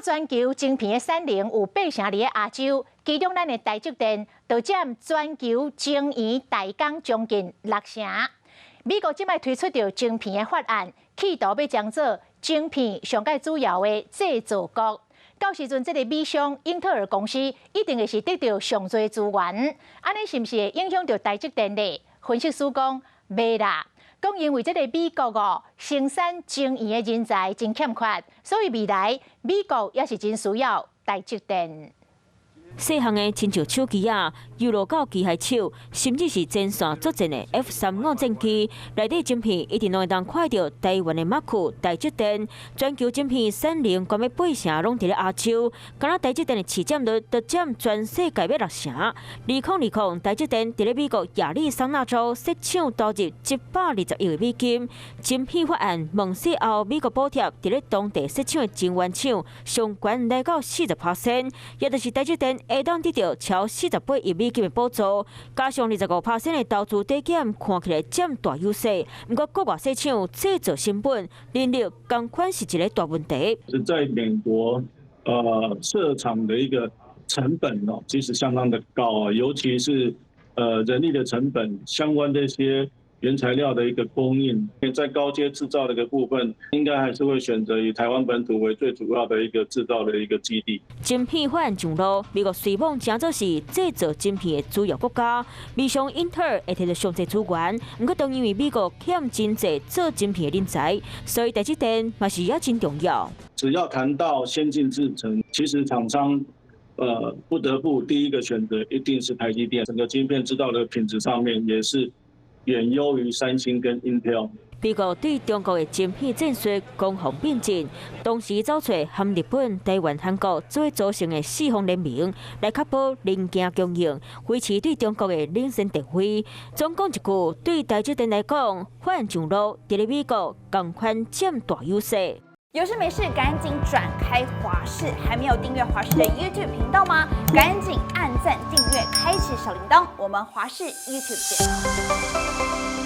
全球晶片的产能有8成伫亚洲，其中咱的台积电就占全球晶圆代工将近6成。美国即摆推出着晶片的法案，企图要将做晶片上界主要的制造国。到时阵，这个美商英特尔公司一定会是得到上多资源，安尼是毋是会影响到台积电呢？分析师讲袂啦，讲因为这个美国生产晶圆的人才真欠缺，所以未来美国也是真需要台积电。细项的亲像手机啊、预录到机械手，甚至是前线作战的 F-35战机，内底晶片一定拢会当看到台湾的马库台积电。全球晶片产能关于8成拢伫咧亚洲，敢若台积电的市占率就占全世界要6成。2020，台积电伫咧美国亚利桑那州设厂投入120亿美金。晶片法案问世后，美国补贴伫咧当地设厂的晶圆厂上悬来到40%，也就是台积电会当得到超48亿美金的补助，加上25%的投资抵减，看起来占大优势。不过国外设厂制造成本、人力同款是一个大问题。是在美国，设厂的一个成本哦，其实相当的高啊，尤其是人力的成本，相关的一些原材料的一个供应，在高阶制造的一个部分，应该还是会选择以台湾本土为最主要的一个制造的一个基地。晶片法案上路，美国随望正做是制造晶片的主要国家，美商英特尔会摕到上济资源，不过都因为美国欠真济做晶片的人才，所以台积电嘛是也真重要。只要谈到先进制程，其实厂商不得不第一个选择一定是台积电，整个晶片制造的品质上面也是远优于三星跟 Intel。美国对中国的晶片战术攻防并进，同时找出和日本、台湾、韩国做组成的4方联盟，来确保零件供应，维持对中国的领先地位。总讲一句，对台积电来讲，法案上路，伫咧美国同款占大优势。有事没事赶紧转开华视，还没有订阅华视的 YouTube 频道吗？赶紧按赞、订阅、开启小铃铛，我们华视 YouTube 见。